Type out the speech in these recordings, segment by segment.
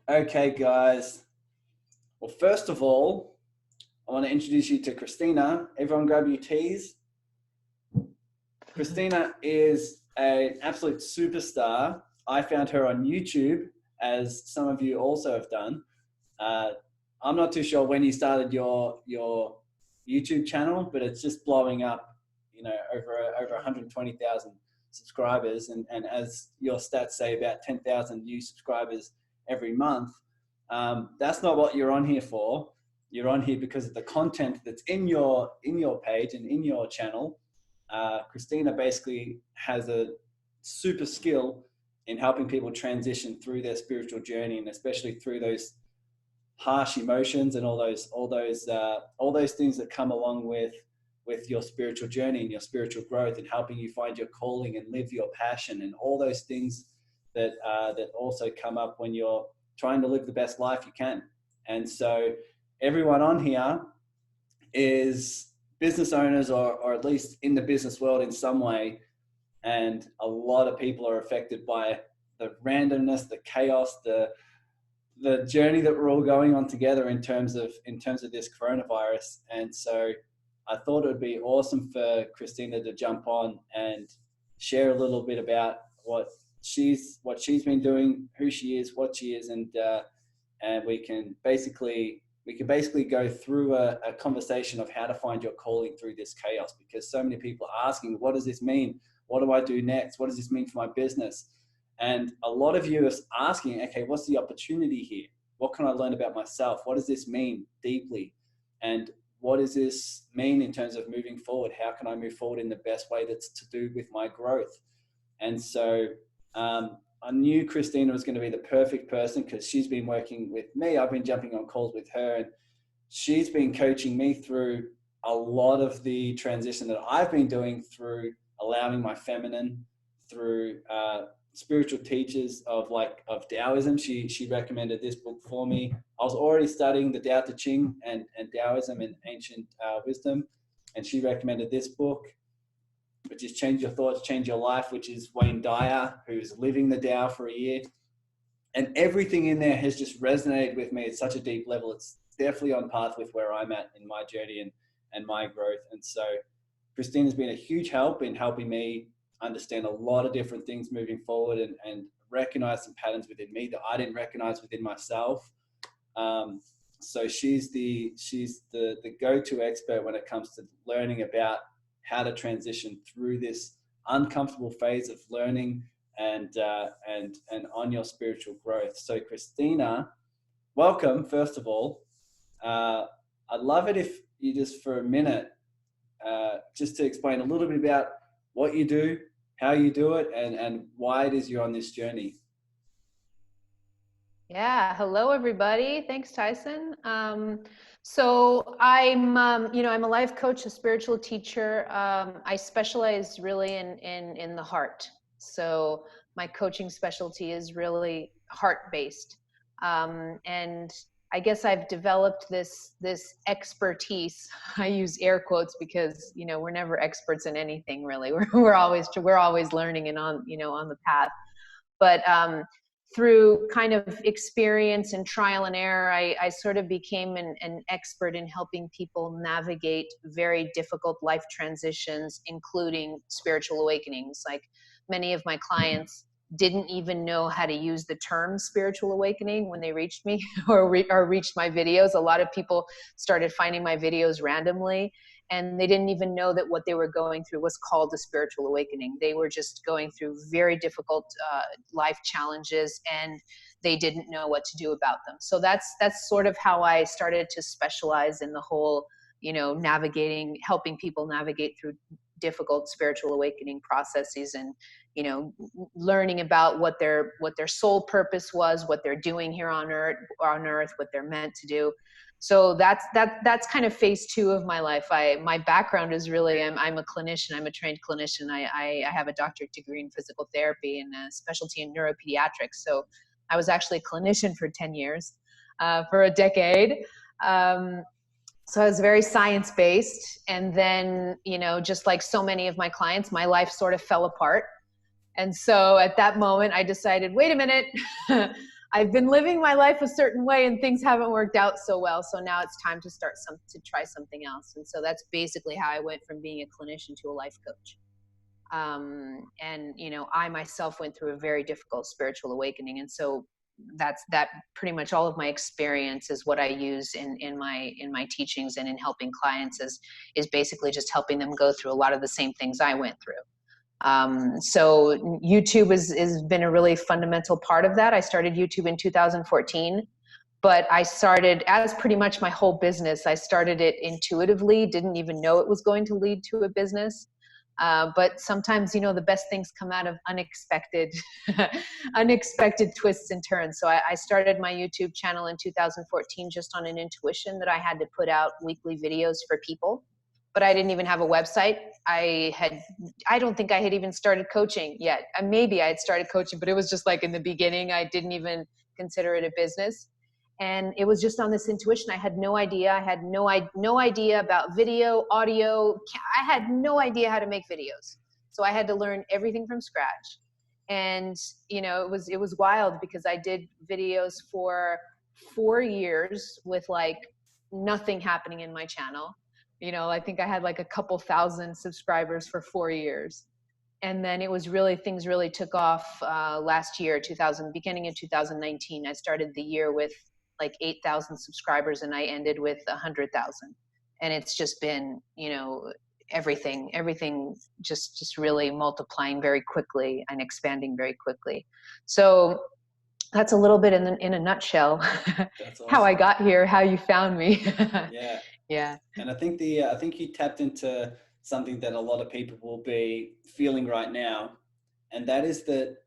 Okay, guys. Well, first of all, I want to introduce you to Christina. Everyone grab your teas. Christina is an absolute superstar. I found her on YouTube, as some of you also have done. I'm not too sure when you started your YouTube channel, but it's just blowing up, over 120,000 subscribers. And as your stats say, about 10,000 new subscribers every month. That's not what you're on here for. You're on here because of the content that's in your page and in your channel. Christina basically has a super skill in helping people transition through their spiritual journey, and especially through those harsh emotions and all those things that come along with your spiritual journey and your spiritual growth, and helping you find your calling and live your passion, and all those things that also come up when you're trying to live the best life you can. And so everyone on here is business owners, or at least in the business world in some way. And a lot of people are affected by the randomness, the chaos, the journey that we're all going on together in terms of this coronavirus. And so I thought it would be awesome for Christina to jump on and share a little bit about what she's been doing, who she is, what she is, and we can basically go through a conversation of how to find your calling through this chaos, because so many people are asking, what does this mean? What do I do next? What does this mean for my business? And a lot of you are asking, okay, what's the opportunity here? What can I learn about myself? What does this mean deeply? And what does this mean in terms of moving forward? How can I move forward in the best way that's to do with my growth? And so I knew Christina was going to be the perfect person, because she's been working with me. I've been jumping on calls with her, and she's been coaching me through a lot of the transition that I've been doing through allowing my feminine, through spiritual teachers of Taoism. She recommended this book for me. I was already studying the Tao Te Ching and Taoism and ancient wisdom, and she recommended this book, which is Change Your Thoughts, Change Your Life, which is Wayne Dyer, who's living the Tao for a year. And everything in there has just resonated with me at such a deep level. It's definitely on path with where I'm at in my journey and my growth. And so Christina's been a huge help in helping me understand a lot of different things moving forward, and recognize some patterns within me that I didn't recognize within myself. So she's the go-to expert when it comes to learning about how to transition through this uncomfortable phase of learning and on your spiritual growth. So Christina, welcome, first of all. I'd love it if you just for a minute, just to explain a little bit about what you do, how you do it, and why it is you're on this journey. Yeah. Hello, everybody. Thanks, Tyson. So I'm a life coach, a spiritual teacher. I specialize really in the heart. So my coaching specialty is really heart-based. And I guess I've developed this expertise. I use air quotes because, we're never experts in anything really. We're always learning and on the path. But through kind of experience and trial and error, I sort of became an expert in helping people navigate very difficult life transitions, including spiritual awakenings. Like, many of my clients didn't even know how to use the term spiritual awakening when they reached me or reached my videos. A lot of people started finding my videos randomly, and they didn't even know that what they were going through was called a spiritual awakening. They were just going through very difficult life challenges, and they didn't know what to do about them. So that's sort of how I started to specialize in the whole, helping people navigate through difficult spiritual awakening processes, and learning about what their soul purpose was, what they're doing here on earth, what they're meant to do. So that's kind of phase 2 of my life. My background is really, I'm a clinician. I'm a trained clinician. I have a doctorate degree in physical therapy and a specialty in neuropediatrics. So I was actually a clinician for 10 years, for a decade. So I was very science-based. And then, just like so many of my clients, my life sort of fell apart. And so at that moment, I decided, wait a minute, I've been living my life a certain way and things haven't worked out so well. So now it's time to try something else. And so that's basically how I went from being a clinician to a life coach. And, you know, I myself went through a very difficult spiritual awakening. And so that pretty much all of my experience is what I use in my teachings and in helping clients is basically just helping them go through a lot of the same things I went through. So YouTube has been a really fundamental part of that. I started YouTube in 2014, but I started, as pretty much my whole business, I started it intuitively, didn't even know it was going to lead to a business. But sometimes, you know, the best things come out of unexpected, unexpected twists and turns. So I started my YouTube channel in 2014 just on an intuition that I had to put out weekly videos for people. But I didn't even have a website. I don't think I had even started coaching yet. Maybe I had started coaching, but it was just like in the beginning, I didn't even consider it a business. And it was just on this intuition. I had no idea. I had no idea about video, audio. I had no idea how to make videos. So I had to learn everything from scratch. And, you know, it was wild because I did videos for 4 years with like nothing happening in my channel. You know, I think I had like a couple thousand subscribers for 4 years. And then it was really, things really took off last year, beginning in 2019. I started the year with like 8,000 subscribers and I ended with 100,000. And it's just been, you know, everything just really multiplying very quickly and expanding very quickly. So that's a little bit in a nutshell. That's awesome. How I got here, how you found me. Yeah. Yeah. And I think you tapped into something that a lot of people will be feeling right now. And that is that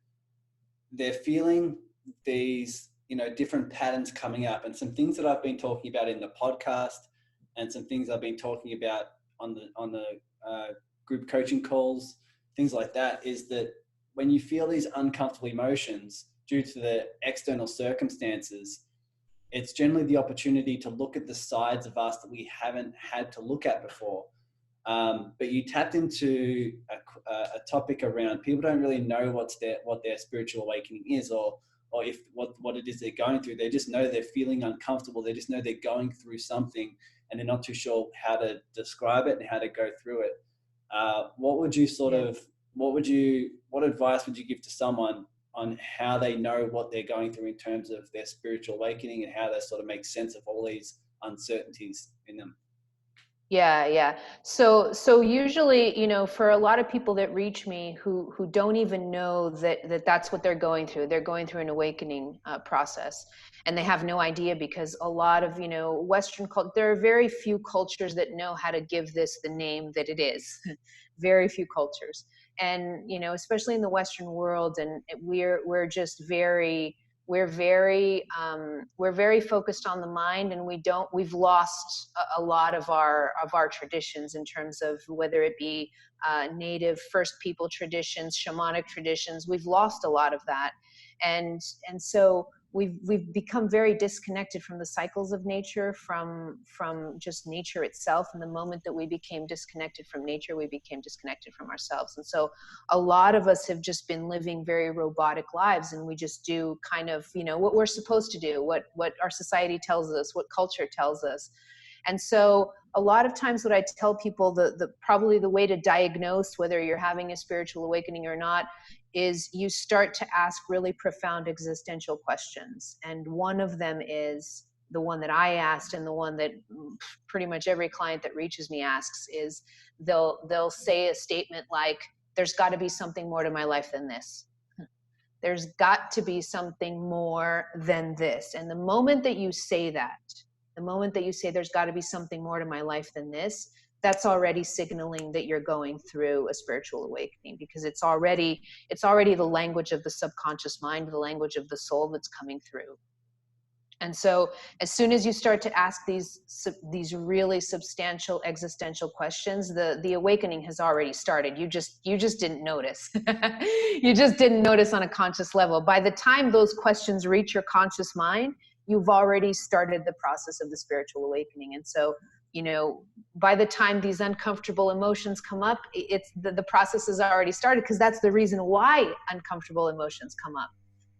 they're feeling these, you know, different patterns coming up, and some things that I've been talking about in the podcast and some things I've been talking about on the group coaching calls, things like that, is that when you feel these uncomfortable emotions due to the external circumstances, it's generally the opportunity to look at the sides of us that we haven't had to look at before. But you tapped into a topic around people don't really know what their spiritual awakening is, or if what it is they're going through. They just know they're feeling uncomfortable. They just know they're going through something, and they're not too sure how to describe it and how to go through it. What advice would you give to someone on how they know what they're going through in terms of their spiritual awakening, and how they sort of make sense of all these uncertainties in them? Yeah. So usually, you know, for a lot of people that reach me who don't even know that's what they're going through an awakening process, and they have no idea, because a lot of, you know, Western culture, there are very few cultures that know how to give this the name that it is. Very few cultures. And, you know, especially in the Western world, and we're just very, we're very focused on the mind, and we've lost a lot of our traditions in terms of whether it be native First People traditions, shamanic traditions. We've lost a lot of that, and so we've become very disconnected from the cycles of nature, from just nature itself. And the moment that we became disconnected from nature, we became disconnected from ourselves. And so a lot of us have just been living very robotic lives, and we just do kind of, you know, what we're supposed to do, what our society tells us, what culture tells us. And so a lot of times what I tell people, probably the way to diagnose whether you're having a spiritual awakening or not, is you start to ask really profound existential questions. And one of them is the one that I asked, and the one that pretty much every client that reaches me asks, is they'll say a statement like, there's got to be something more to my life than this. There's got to be something more than this. And the moment that you say that, the moment that you say there's got to be something more to my life than this, that's already signaling that you're going through a spiritual awakening, because it's already the language of the subconscious mind, the language of the soul that's coming through. And so as soon as you start to ask these really substantial existential questions, the awakening has already started. You just didn't notice. You just didn't notice on a conscious level. By the time those questions reach your conscious mind, you've already started the process of the spiritual awakening. And so, you know, by the time these uncomfortable emotions come up, it's the process has already started, because that's the reason why uncomfortable emotions come up.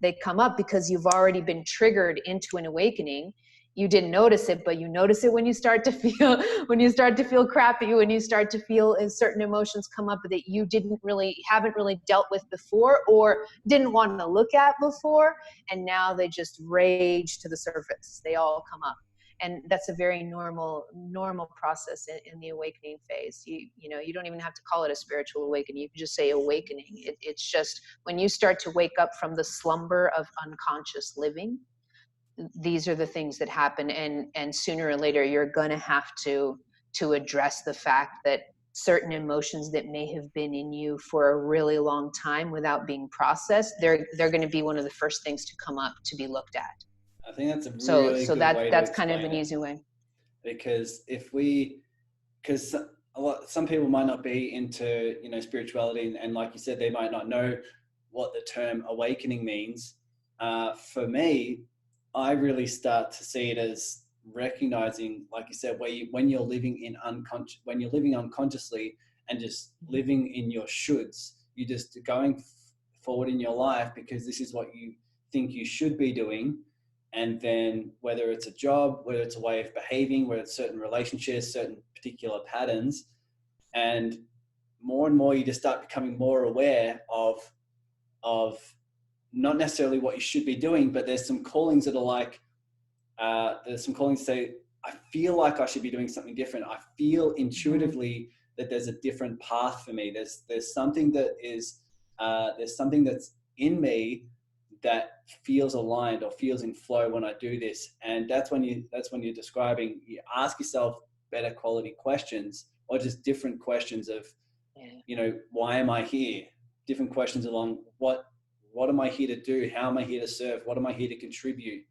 they come up because you've already been triggered into an awakening. You didn't notice it, but you notice it when you start to feel, when you start to feel crappy, when you start to feel certain emotions come up that you haven't really dealt with before, or didn't want to look at before. And now they just rage to the surface. They all come up. And that's a very normal process in the awakening phase. You don't even have to call it a spiritual awakening. You can just say awakening. It's just when you start to wake up from the slumber of unconscious living, these are the things that happen, and sooner or later you're going to have to address the fact that certain emotions that may have been in you for a really long time without being processed, they're going to be one of the first things to come up to be looked at. I think that's a really good way to that's kind of explain an it. easy way. Because because some people might not be into, spirituality, and like you said, they might not know what the term awakening means. For me, I really start to see it as recognizing, like you said, when you're living unconsciously and just living in your shoulds, you're just going forward in your life because this is what you think you should be doing. And then whether it's a job, whether it's a way of behaving, whether it's certain relationships, certain particular patterns, and more you just start becoming more aware of not necessarily what you should be doing, but there's some callings that are like, there's some callings that say, I feel like I should be doing something different. I feel intuitively that there's a different path for me. There's something that is, there's something that's in me that feels aligned or feels in flow when I do this. And that's when you're describing, you ask yourself better quality questions, or just different questions of, why am I here? Different questions along what am I here to do? How am I here to serve? What am I here to contribute?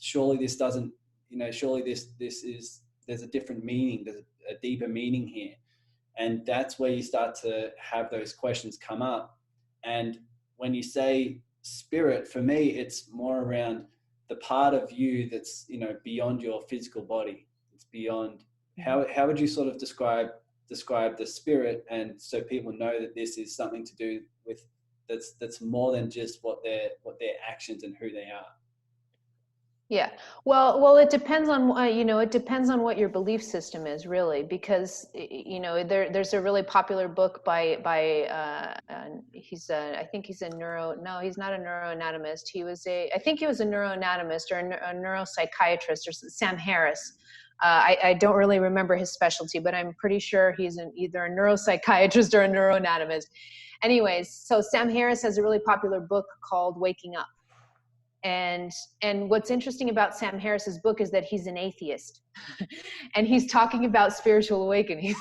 Surely this doesn't, surely there's a different meaning. There's a deeper meaning here. And that's where you start to have those questions come up. And when you say spirit, for me, it's more around the part of you that's, beyond your physical body. It's beyond, how would you sort of describe the spirit, and so people know that this is something to do with, that's more than just what their actions and who they are. Yeah. Well, it depends on, it depends on what your belief system is, really, because, there's a really popular book by I think he's a he's not a neuroanatomist. I think he was a neuroanatomist or a neuropsychiatrist, or Sam Harris. I don't really remember his specialty, but I'm pretty sure he's either a neuropsychiatrist or a neuroanatomist. Anyways, so Sam Harris has a really popular book called Waking Up. And what's interesting about Sam Harris's book is that he's an atheist and he's talking about spiritual awakening.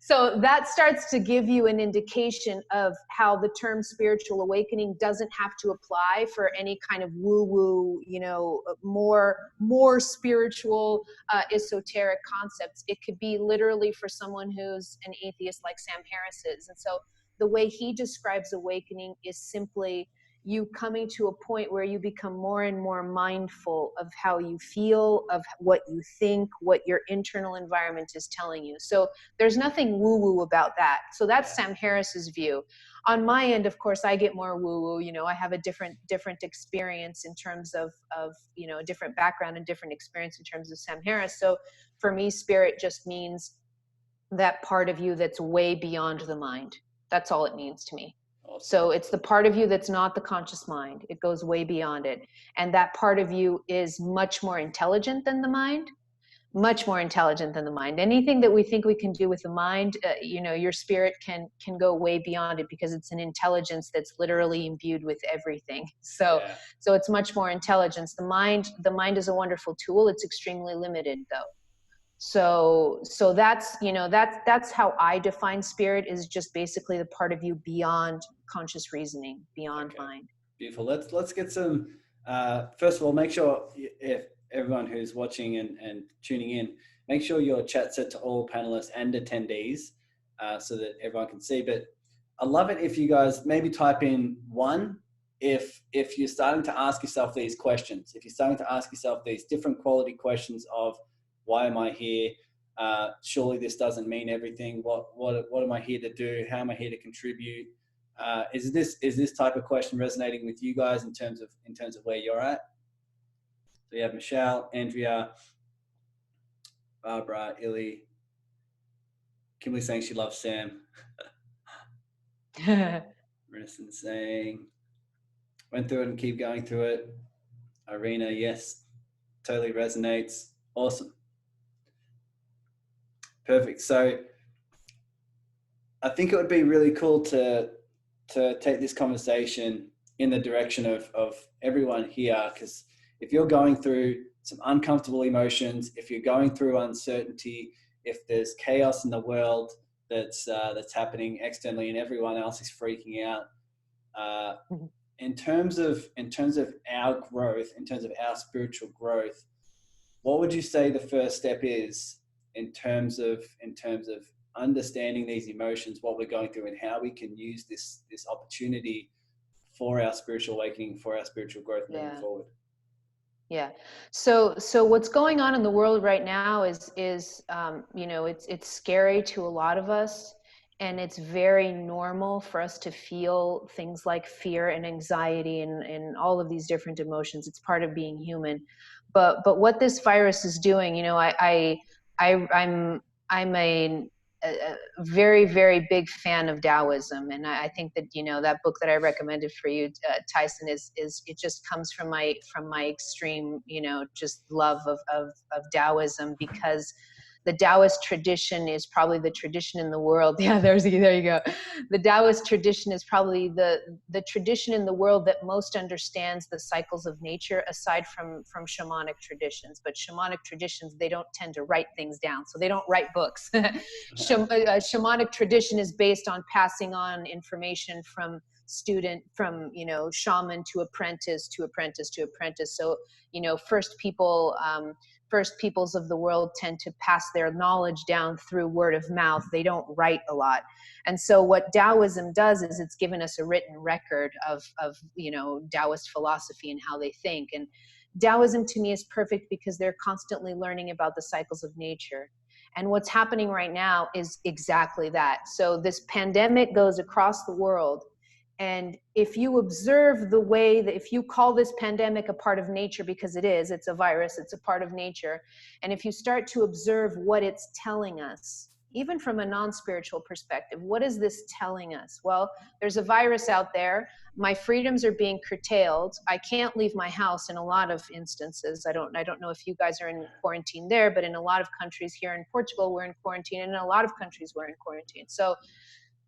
So that starts to give you an indication of how the term spiritual awakening doesn't have to apply for any kind of woo-woo, more spiritual, esoteric concepts. It could be literally for someone who's an atheist like Sam Harris is. And so the way he describes awakening is simply you coming to a point where you become more and more mindful of how you feel, of what you think, what your internal environment is telling you. So there's nothing woo-woo about that. So that's Sam Harris's view. On my end, of course, I get more woo-woo. I have a different experience in terms of a different background and different experience in terms of Sam Harris. So for me, spirit just means that part of you that's way beyond the mind. That's all it means to me. So it's the part of you that's not the conscious mind. It goes way beyond it. And that part of you is much more intelligent than the mind, much more intelligent than the mind. Anything that we think we can do with the mind, your spirit can go way beyond it, because it's an intelligence that's literally imbued with everything. So it's much more intelligence. The mind is a wonderful tool. It's extremely limited though. So that's, that's how I define spirit, is just basically the part of you beyond conscious reasoning, beyond mind. Beautiful. Let's get some, first of all, make sure if everyone who's watching and tuning in, make sure your chat's set to all panelists and attendees, so that everyone can see. But I love it if you guys maybe type in one, if you're starting to ask yourself these questions, if you're starting to ask yourself these different quality questions of, why am I here? Surely this doesn't mean everything. What am I here to do? How am I here to contribute? Is this type of question resonating with you guys in terms of where you're at? So you have Michelle, Andrea, Barbara, Illy, Kimberly saying she loves Sam. Renison saying went through it and keep going through it. Irina, yes, totally resonates. Awesome. Perfect. So I think it would be really cool to take this conversation in the direction of everyone here, because if you're going through some uncomfortable emotions, if you're going through uncertainty, if there's chaos in the world that's happening externally and everyone else is freaking out, in terms of our growth, in terms of our spiritual growth, what would you say the first step is in terms of understanding these emotions, what we're going through, and how we can use this opportunity for our spiritual awakening, for our spiritual growth moving forward? Yeah. So what's going on in the world right now is you know, it's scary to a lot of us, and it's very normal for us to feel things like fear and anxiety and all of these different emotions. It's part of being human. But what this virus is doing, you know, I'm a very, very big fan of Taoism. And I think that, you know, that book that I recommended for you, Tyson, is it just comes from my extreme, you know, just love of Taoism, because the Taoist tradition is probably the tradition in the world. Yeah, there you go. The Taoist tradition is probably the tradition in the world that most understands the cycles of nature, aside from shamanic traditions. But shamanic traditions, they don't tend to write things down, so they don't write books. Shamanic tradition is based on passing on information from you know, shaman to apprentice to apprentice to apprentice. So, you know, first peoples of the world tend to pass their knowledge down through word of mouth. They don't write a lot. And so what Taoism does is it's given us a written record of you know, Taoist philosophy and how they think. And Taoism to me is perfect because they're constantly learning about the cycles of nature. And what's happening right now is exactly that. So this pandemic goes across the world. And if you observe the way that, if you call this pandemic a part of nature, because it is, it's a virus, it's a part of nature. And if you start to observe what it's telling us, even from a non-spiritual perspective, what is this telling us? Well, there's a virus out there. My freedoms are being curtailed. I can't leave my house in a lot of instances. I don't know if you guys are in quarantine there, but in a lot of countries, here in Portugal, we're in quarantine, and in a lot of countries, we're in quarantine. So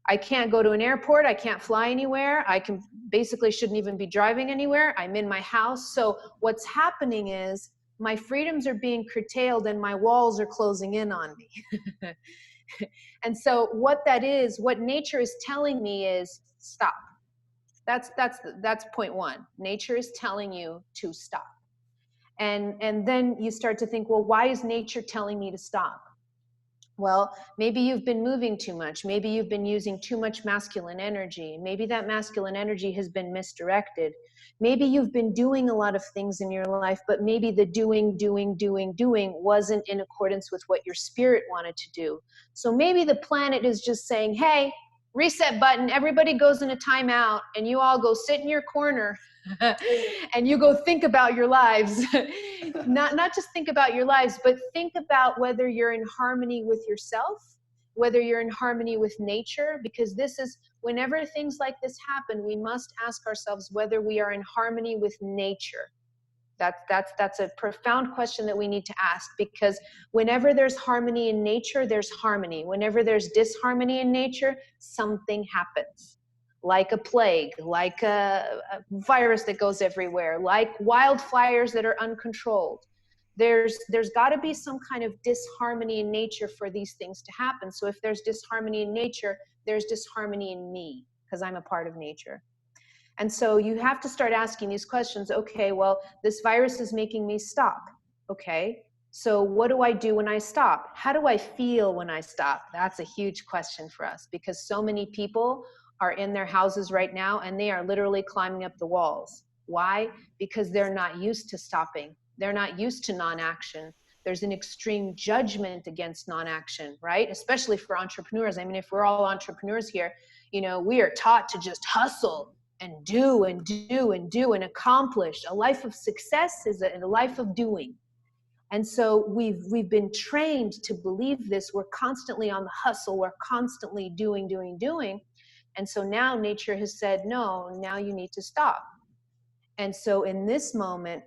I can't go to an airport. I can't fly anywhere. I can basically shouldn't even be driving anywhere. I'm in my house. So what's happening is my freedoms are being curtailed and my walls are closing in on me. And so what that is, what nature is telling me is stop. That's point one. Nature is telling you to stop. And then you start to think, well, why is nature telling me to stop? Well, maybe you've been moving too much. Maybe you've been using too much masculine energy. Maybe that masculine energy has been misdirected. Maybe you've been doing a lot of things in your life, but maybe the doing wasn't in accordance with what your spirit wanted to do. So maybe the planet is just saying, hey, reset button, everybody goes in a timeout, and you all go sit in your corner and you go think about your lives. not just think about your lives, but think about whether you're in harmony with yourself, whether you're in harmony with nature, because this is, whenever things like this happen, we must ask ourselves whether we are in harmony with nature. That's a profound question that we need to ask, because whenever there's harmony in nature, there's harmony. Whenever there's disharmony in nature, something happens. Like a plague, like a virus that goes everywhere, like wildfires that are uncontrolled. There's got to be some kind of disharmony in nature for these things to happen. So if there's disharmony in nature, there's disharmony in me, because I'm a part of nature. And so you have to start asking these questions. Okay, well, this virus is making me stop. Okay, so what do I do when I stop? How do I feel when I stop? That's a huge question for us, because so many people are in their houses right now and they are literally climbing up the walls. Why? Because they're not used to stopping. They're not used to non-action. There's an extreme judgment against non-action, right? Especially for entrepreneurs. I mean, if we're all entrepreneurs here, we are taught to just hustle and do and do and do and accomplish. A life of success is a life of doing. And so we've been trained to believe this. We're constantly on the hustle. We're constantly doing. And so now nature has said, no, now you need to stop. And so in this moment,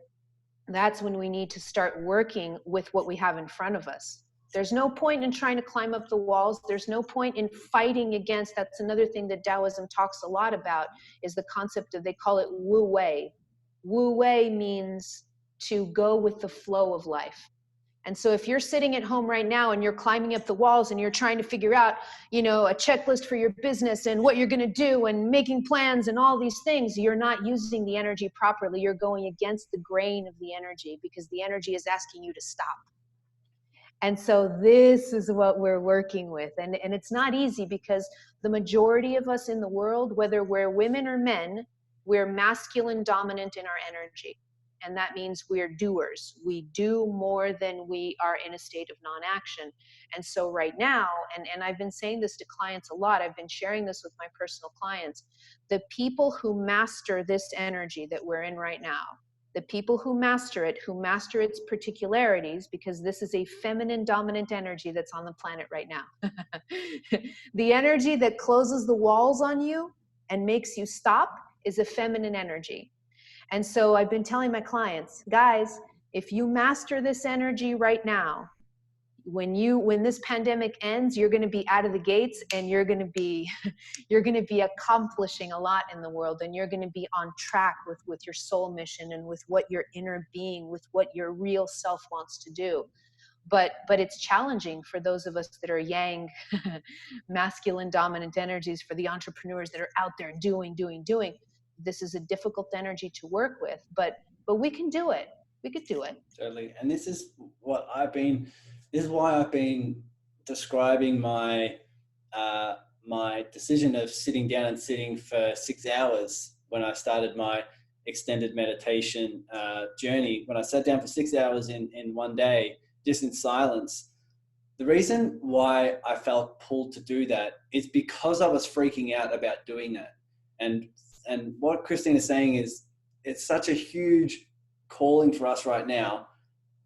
that's when we need to start working with what we have in front of us. There's no point in trying to climb up the walls. There's no point in fighting against. That's another thing that Taoism talks a lot about, is the concept of, they call it wu wei. Wu wei means to go with the flow of life. And so if you're sitting at home right now and you're climbing up the walls and you're trying to figure out, a checklist for your business and what you're going to do and making plans and all these things, you're not using the energy properly. You're going against the grain of the energy, because the energy is asking you to stop. And so this is what we're working with. And it's not easy, because the majority of us in the world, whether we're women or men, we're masculine dominant in our energy. And that means we're doers. We do more than we are in a state of non-action. And so right now, and I've been saying this to clients a lot, I've been sharing this with my personal clients, the people who master this energy that we're in right now, the people who master its particularities, because this is a feminine dominant energy that's on the planet right now. The energy that closes the walls on you and makes you stop is a feminine energy. And so I've been telling my clients, guys, if you master this energy right now, when this pandemic ends, you're going to be out of the gates, and you're going to be accomplishing a lot in the world, and you're going to be on track with your soul mission and with what your inner being, with what your real self wants to do. But it's challenging for those of us that are yang, masculine dominant energies, for the entrepreneurs that are out there doing. This is a difficult energy to work with, but we can do it. We could do it. Totally. And this is why I've been describing my decision of sitting down and sitting for 6 hours when I started my extended meditation journey. When I sat down for 6 hours in one day, just in silence. The reason why I felt pulled to do that is because I was freaking out about doing that. And what Christine is saying is, it's such a huge calling for us right now.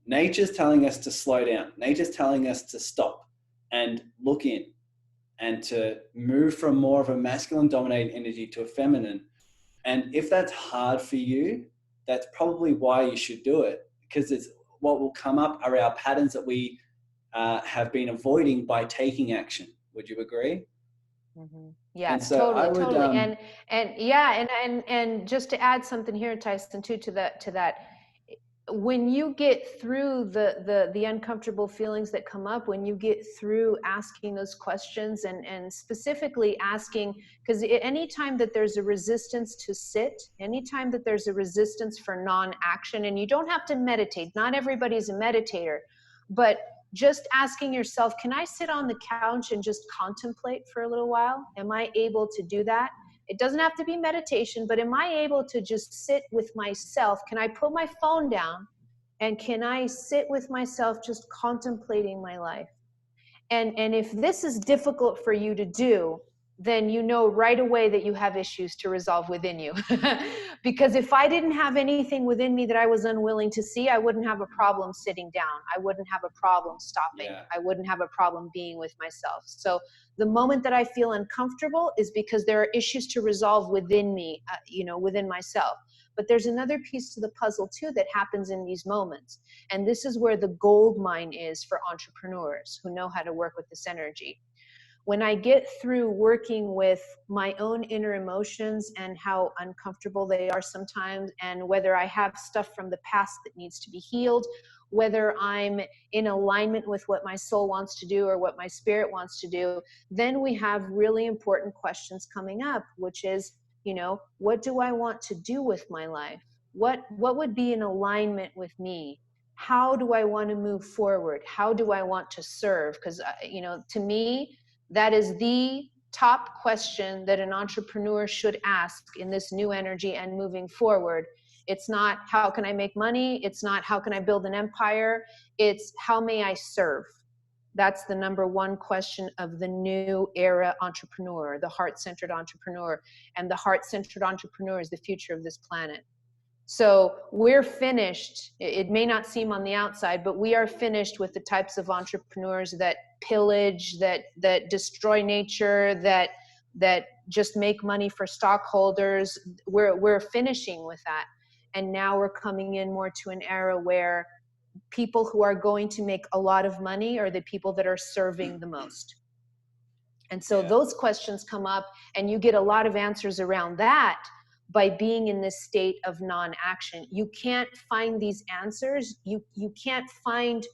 Nature's telling us to slow down. Nature's telling us to stop and look in, and to move from more of a masculine dominated energy to a feminine. And if that's hard for you, that's probably why you should do it, because it's what will come up are our patterns that we have been avoiding by taking action. Would you agree? Mm-hmm. Yeah, so totally. And just to add something here, Tyson, too, to that, when you get through the uncomfortable feelings that come up, when you get through asking those questions, and specifically asking, because anytime that there's a resistance to sit, anytime that there's a resistance for non-action, and you don't have to meditate, not everybody's a meditator, but just asking yourself, can I sit on the couch and just contemplate for a little while? Am I able to do that? It doesn't have to be meditation, but am I able to just sit with myself? Can I put my phone down, and can I sit with myself just contemplating my life? And if this is difficult for you to do, then you know right away that you have issues to resolve within you. Because if I didn't have anything within me that I was unwilling to see, I wouldn't have a problem sitting down. I wouldn't have a problem stopping. Yeah. I wouldn't have a problem being with myself. So the moment that I feel uncomfortable is because there are issues to resolve within me, within myself. But there's another piece to the puzzle too that happens in these moments. And this is where the gold mine is for entrepreneurs who know how to work with this energy. When I get through working with my own inner emotions and how uncomfortable they are sometimes, and whether I have stuff from the past that needs to be healed, whether I'm in alignment with what my soul wants to do or what my spirit wants to do, then we have really important questions coming up, which is, what do I want to do with my life? What would be in alignment with me? How do I want to move forward? How do I want to serve? Because, to me, that is the top question that an entrepreneur should ask in this new energy and moving forward. It's not how can I make money? It's not how can I build an empire? It's how may I serve? That's the number one question of the new era entrepreneur, the heart-centered entrepreneur. And the heart-centered entrepreneur is the future of this planet. So we're finished. It may not seem on the outside, but we are finished with the types of entrepreneurs that pillage, that destroy nature, that just make money for stockholders. We're finishing with that. And now we're coming in more to an era where people who are going to make a lot of money are the people that are serving the most. And so those questions come up, and you get a lot of answers around that by being in this state of non-action. You can't find these answers. You can't find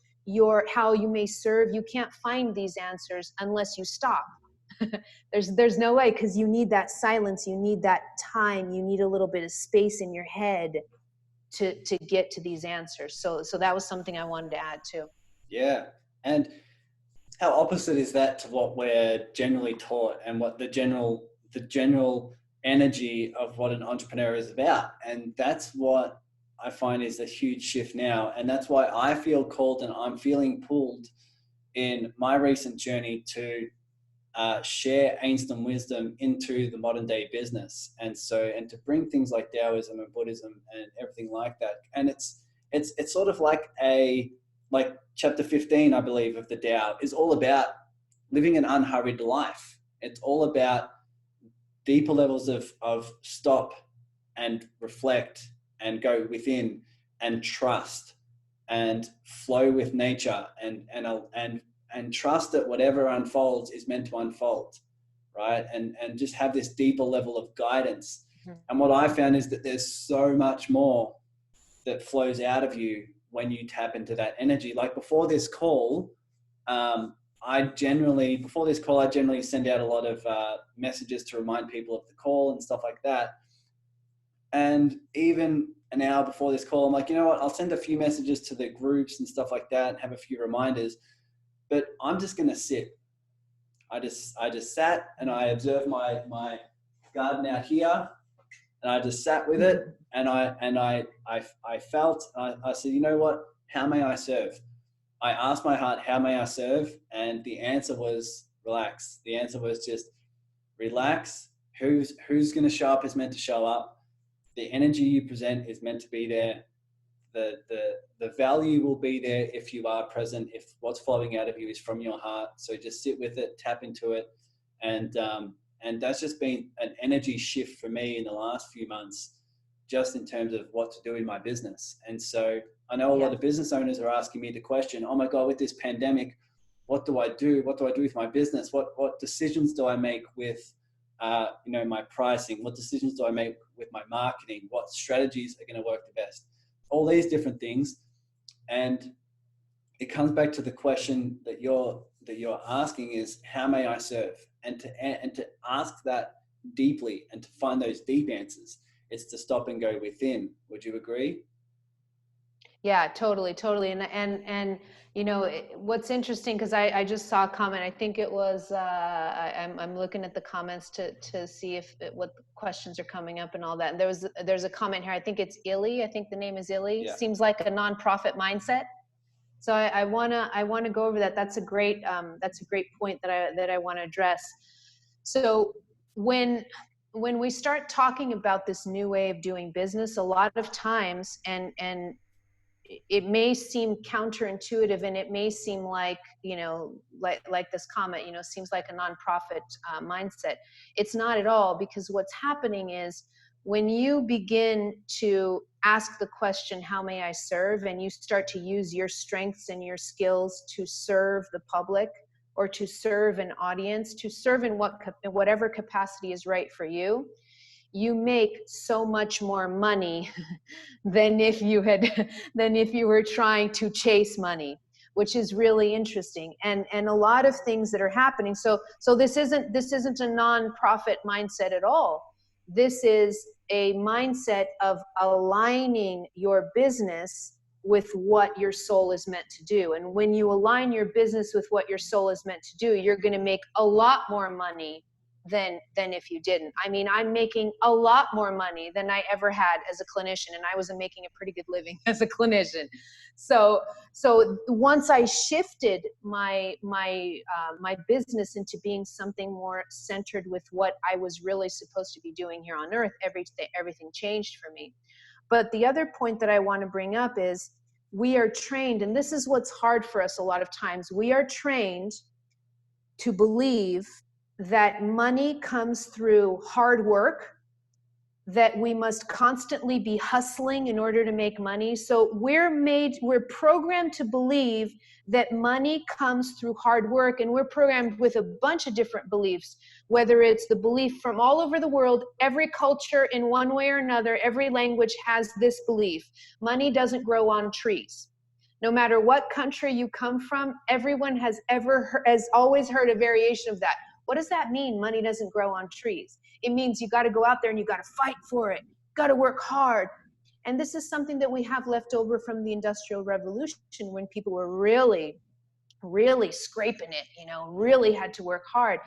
how you may serve. You can't find these answers unless you stop. There's no way, because you need that silence. You need that time. You need a little bit of space in your head to get to these answers. So that was something I wanted to add too. Yeah. And how opposite is that to what we're generally taught, and what the general energy of what an entrepreneur is about? And that's what I find is a huge shift now. And that's why I feel called, and I'm feeling pulled in my recent journey to share ancient wisdom into the modern day business. And to bring things like Taoism and Buddhism and everything like that. And it's sort of like chapter 15, I believe, of the Tao is all about living an unhurried life. It's all about deeper levels of stop and reflect and go within and trust and flow with nature and trust that whatever unfolds is meant to unfold, right? And just have this deeper level of guidance. Mm-hmm. And what I found is that there's so much more that flows out of you when you tap into that energy. Like before this call, I generally send out a lot of messages to remind people of the call and stuff like that. And even an hour before this call, I'm like, you know what? I'll send a few messages to the groups and stuff like that and have a few reminders. But I'm just going to sit. I just sat and I observed my garden out here, and I just sat with it, and I felt. I said, you know what? How may I serve? I asked my heart, how may I serve? And the answer was relax. The answer was just relax. Who's going to show up is meant to show up. The energy you present is meant to be there. The value will be there if you are present, if what's flowing out of you is from your heart. So just sit with it, tap into it. And that's just been an energy shift for me in the last few months, just in terms of what to do in my business. And so I know a lot of business owners are asking me the question, oh my God, with this pandemic, what do I do? What do I do with my business? What decisions do I make with my pricing? What decisions do I make with my marketing? What strategies are going to work the best? All these different things. And it comes back to the question that you're asking is, how may I serve? And to ask that deeply and to find those deep answers, it's to stop and go within. Would you agree? Yeah, totally. And what's interesting, because I just saw a comment. I think it was I'm looking at the comments to see what questions are coming up and all that. And there's a comment here. I think it's Illy. I think the name is Illy. Yeah. Seems like a nonprofit mindset. So I wanna go over that. That's a great point that I want to address. So when we start talking about this new way of doing business, a lot of times, and it may seem counterintuitive, and it may seem like, like this comment, seems like a nonprofit mindset. It's not at all, because what's happening is when you begin to ask the question, how may I serve? And you start to use your strengths and your skills to serve the public, or to serve an audience, to serve in whatever capacity is right for you, you make so much more money than if you were trying to chase money, which is really interesting. And a lot of things that are happening. So this isn't a nonprofit mindset at all. This is a mindset of aligning your business with what your soul is meant to do. And when you align your business with what your soul is meant to do, you're going to make a lot more money than if you didn't. I mean, I'm making a lot more money than I ever had as a clinician, and I was making a pretty good living as a clinician. So once I shifted my business into being something more centered with what I was really supposed to be doing here on earth, everything changed for me. But the other point that I want to bring up is we are trained, and this is what's hard for us a lot of times. We are trained to believe that money comes through hard work, that we must constantly be hustling in order to make money. So we're programmed to believe that money comes through hard work, and we're programmed with a bunch of different beliefs, whether it's the belief from all over the world. Every culture in one way or another, every language has this belief: money doesn't grow on trees. No matter what country you come from, everyone has always heard a variation of that. What does that mean? Money doesn't grow on trees. It means you got to go out there and you got to fight for it. Got to work hard. And this is something that we have left over from the Industrial Revolution, when people were really, really scraping it, really had to work hard.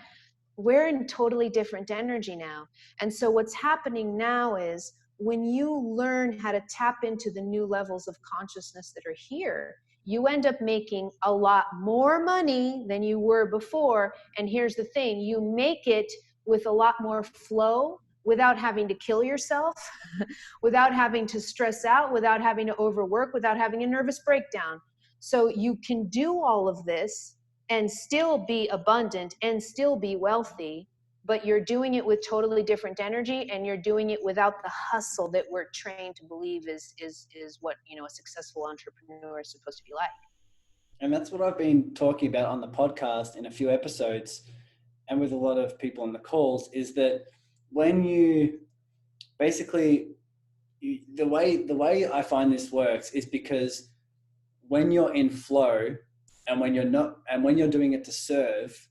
We're in totally different energy now. And so what's happening now is, when you learn how to tap into the new levels of consciousness that are here, you end up making a lot more money than you were before. And here's the thing: you make it with a lot more flow, without having to kill yourself, without having to stress out, without having to overwork, without having a nervous breakdown. So you can do all of this and still be abundant and still be wealthy, but you're doing it with totally different energy, and you're doing it without the hustle that we're trained to believe is what a successful entrepreneur is supposed to be like. And that's what I've been talking about on the podcast in a few episodes, and with a lot of people on the calls, is that when you basically, the way I find this works is because when you're in flow, and when you're doing it to serve,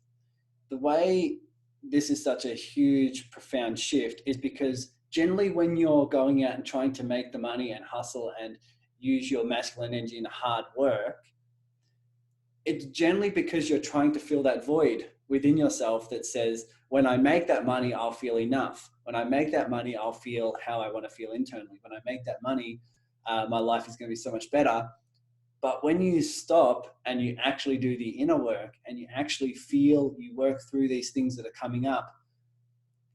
the way this is such a huge, profound shift is because generally when you're going out and trying to make the money and hustle and use your masculine energy in hard work, it's generally because you're trying to fill that void within yourself that says, when I make that money, I'll feel enough. When I make that money, I'll feel how I want to feel internally. When I make that money, my life is going to be so much better. But when you stop and you actually do the inner work, and you actually feel, you work through these things that are coming up,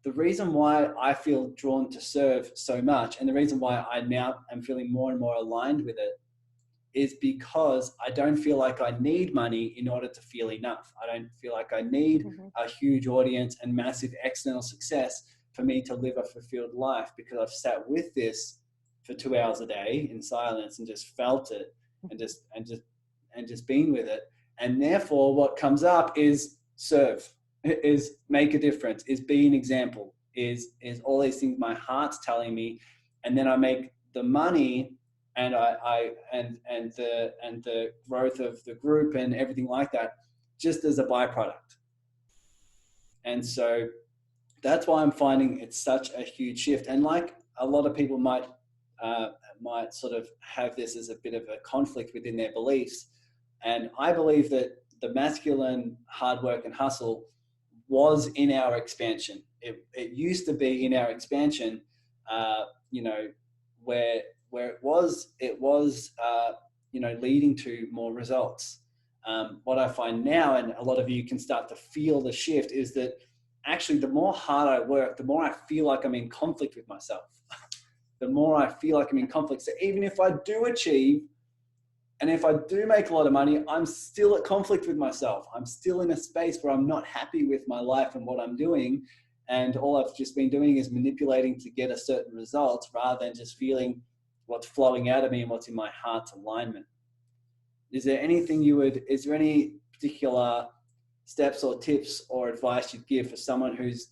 the reason why I feel drawn to serve so much, and the reason why I now am feeling more and more aligned with it, is because I don't feel like I need money in order to feel enough. I don't feel like I need a huge audience and massive external success for me to live a fulfilled life, because I've sat with this for 2 hours a day in silence and just felt it, and just been with it. And therefore what comes up is serve, is make a difference, is be an example, is all these things my heart's telling me. And then I make the money and the growth of the group and everything like that just as a byproduct. And so that's why I'm finding it's such a huge shift. And like a lot of people might sort of have this as a bit of a conflict within their beliefs. And I believe that the masculine hard work and hustle was in our expansion. It used to be in our expansion, where it was leading to more results. What I find now, and a lot of you can start to feel the shift, is that actually the more hard I work, the more I feel like I'm in conflict with myself. The more I feel like I'm in conflict. So even if I do achieve, and if I do make a lot of money, I'm still at conflict with myself. I'm still in a space where I'm not happy with my life and what I'm doing. And all I've just been doing is manipulating to get a certain result, rather than just feeling what's flowing out of me and what's in my heart's alignment. Is there any particular steps or tips or advice you'd give for someone who's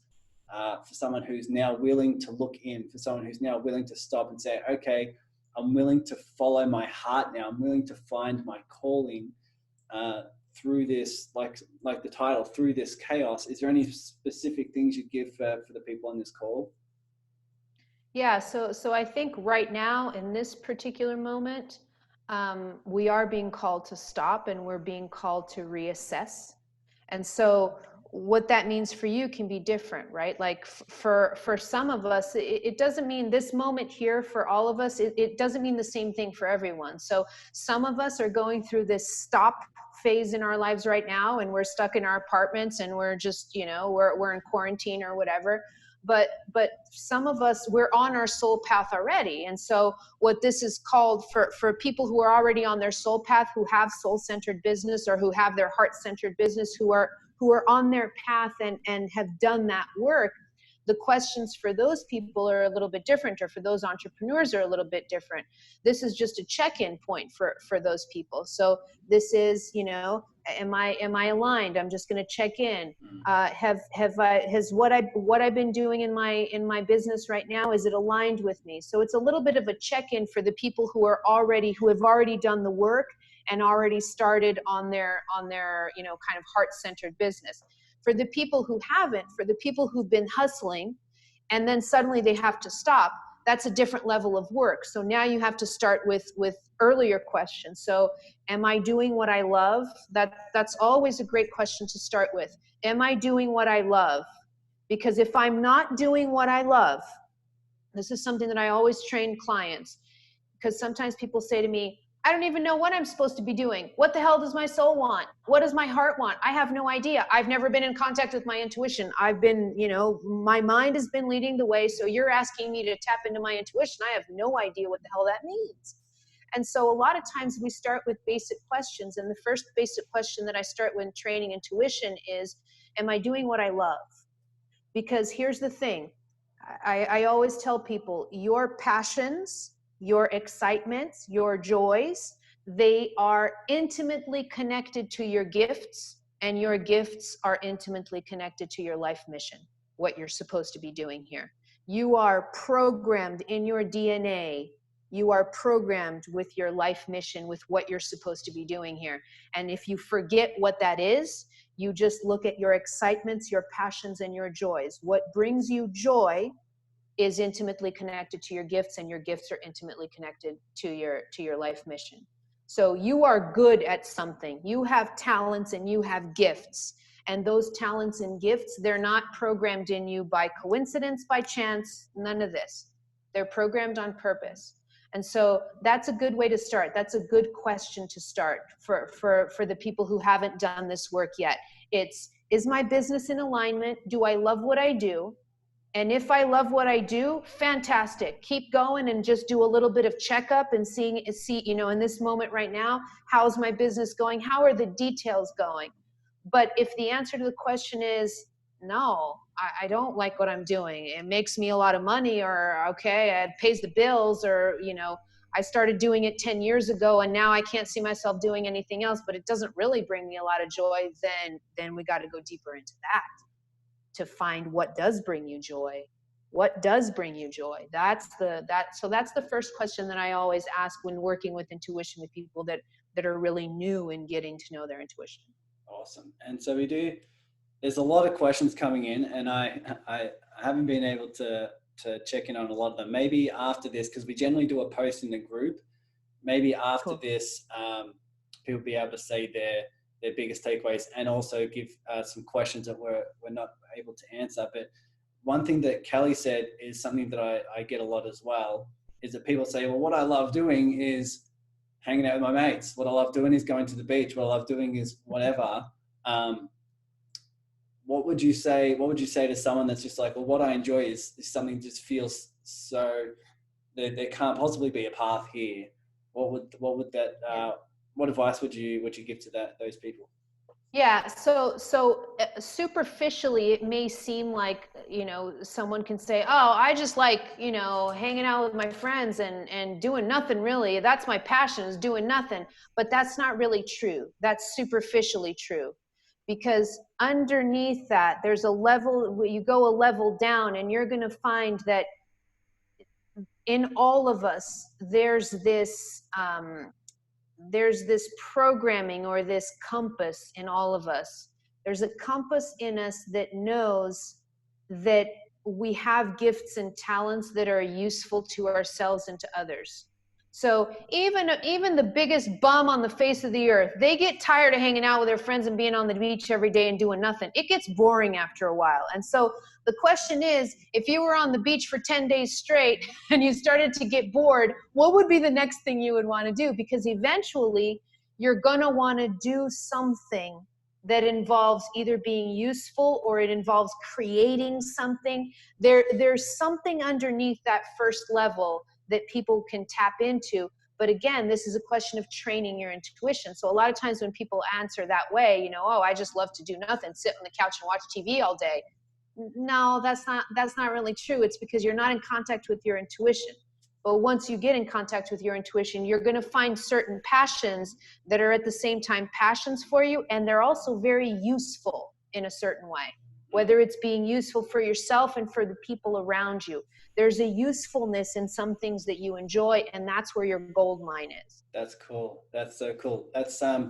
now willing to look in, for someone who's now willing to stop and say, okay, I'm willing to follow my heart now. I'm willing to find my calling through this, like the title, through this chaos. Is there any specific things you'd give for the people on this call? Yeah, so I think right now in this particular moment, we are being called to stop, and we're being called to reassess. And so what that means for you can be different, right? Like for some of us, it doesn't mean this moment here for all of us, it doesn't mean the same thing for everyone. So some of us are going through this stop phase in our lives right now, and we're stuck in our apartments and we're just, we're in quarantine or whatever. But some of us, we're on our soul path already. And so what this is called for people who are already on their soul path, who have soul-centered business, or who have their heart-centered business, who are on their path and have done that work, the questions for those people are a little bit different, or for those entrepreneurs are a little bit different. This is just a check-in point for those people. So this is, am I aligned? I'm just going to check in. Has what I've been doing in my business right now, is it aligned with me? So it's a little bit of a check-in for the people who have already done the work and already started on their kind of heart-centered business. For the people who haven't, for the people who've been hustling and then suddenly they have to stop, that's a different level of work. So now you have to start with earlier questions. So am I doing what I love? That's always a great question to start with. Am I doing what I love? Because if I'm not doing what I love, this is something that I always train clients, because sometimes people say to me, I don't even know what I'm supposed to be doing. What the hell does my soul want? What does my heart want? I have no idea. I've never been in contact with my intuition. I've been, my mind has been leading the way. So you're asking me to tap into my intuition. I have no idea what the hell that means. And so a lot of times we start with basic questions. And the first basic question that I start when training intuition is, am I doing what I love? Because here's the thing. I always tell people, your passions, your excitements, your joys, they are intimately connected to your gifts, and your gifts are intimately connected to your life mission, what you're supposed to be doing here. You are programmed in your DNA. You are programmed with your life mission, with what you're supposed to be doing here. And if you forget what that is, you just look at your excitements, your passions, and your joys. What brings you joy is intimately connected to your gifts, and your gifts are intimately connected to your life mission. So you are good at something. You have talents and you have gifts. And those talents and gifts, they're not programmed in you by coincidence, by chance, none of this. They're programmed on purpose. And so that's a good way to start. That's a good question to start for the people who haven't done this work yet. It's, is my business in alignment? Do I love what I do? And if I love what I do, fantastic. Keep going and just do a little bit of checkup and see, in this moment right now, how's my business going? How are the details going? But if the answer to the question is, no, I don't like what I'm doing. It makes me a lot of money, or okay, it pays the bills, or, I started doing it 10 years ago and now I can't see myself doing anything else, but it doesn't really bring me a lot of joy, then we got to go deeper into that to find what does bring you joy. What does bring you joy? So that's the first question that I always ask when working with intuition with people that are really new in getting to know their intuition. Awesome. And so there's a lot of questions coming in, and I haven't been able to check in on a lot of them. Maybe after this, because we generally do a post in the group, maybe after this, people will be able to say their biggest takeaways, and also give some questions that we're not able to answer. But one thing that Kelly said is something that I get a lot as well, is that people say, well, what I love doing is hanging out with my mates. What I love doing is going to the beach. What I love doing is whatever. What would you say to someone that's just like, well, what I enjoy is something that just feels so, there can't possibly be a path here. What advice would you give to those people? Yeah, so superficially, it may seem like, someone can say, oh, I just like, hanging out with my friends and doing nothing really. That's my passion, is doing nothing. But that's not really true. That's superficially true. Because underneath that, there's a level, you go a level down, and you're going to find that in all of us, there's this programming, or this compass in all of us. There's a compass in us that knows that we have gifts and talents that are useful to ourselves and to others. So even the biggest bum on the face of the earth, they get tired of hanging out with their friends and being on the beach every day and doing nothing. It gets boring after a while. And so the question is, if you were on the beach for 10 days straight and you started to get bored, what would be the next thing you would want to do? Because eventually you're going to want to do something that involves either being useful or it involves creating something. There's something underneath that first level that people can tap into. But again, this is a question of training your intuition. So a lot of times when people answer that way, oh, I just love to do nothing, sit on the couch and watch TV all day. No, that's not really true. It's because you're not in contact with your intuition. But once you get in contact with your intuition, you're going to find certain passions that are at the same time passions for you, and they're also very useful in a certain way, whether it's being useful for yourself and for the people around you. There's a usefulness in some things that you enjoy, and that's where your gold mine is. That's cool. That's so cool. That's I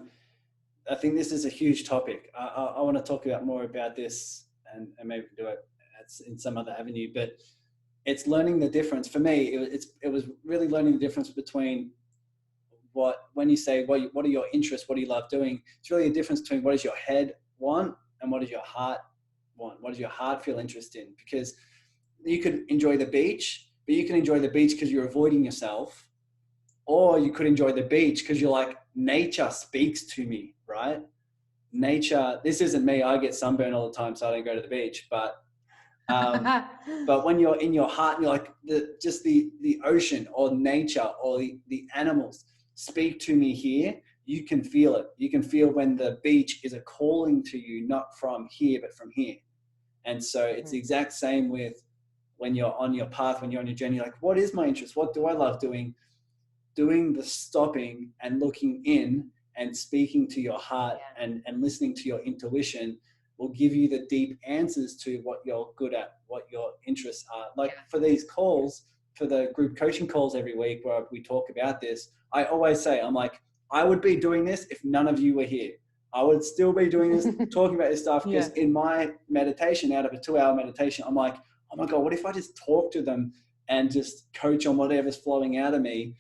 think this is a huge topic. I want to talk about more about this, and maybe do it in some other avenue. But it's learning the difference. For me, it was really learning the difference between when you say what are your interests, what do you love doing. It's really a difference between what does your head want and what does your heart want. What does your heart feel interest in? Because you could enjoy the beach, but you can enjoy the beach because you're avoiding yourself, or you could enjoy the beach because you're like, nature speaks to me, right? Nature, this isn't me. I get sunburn all the time, so I don't go to the beach. But when you're in your heart, and you're like, the ocean or nature or the animals speak to me here. You can feel it. You can feel when the beach is a calling to you, not from here, but from here. And so it's the exact same with when you're on your path, when you're on your journey, like, what is my interest? What do I love doing? Doing the stopping and looking in and speaking to your heart and listening to your intuition will give you the deep answers to what you're good at, what your interests are. Like for these calls, for the group coaching calls every week where we talk about this, I always say, I'm like, I would be doing this if none of you were here. I would still be doing this, talking about this stuff, because in my meditation, out of a 2-hour meditation, I'm like, oh my God, what if I just talk to them and just coach on whatever's flowing out of me?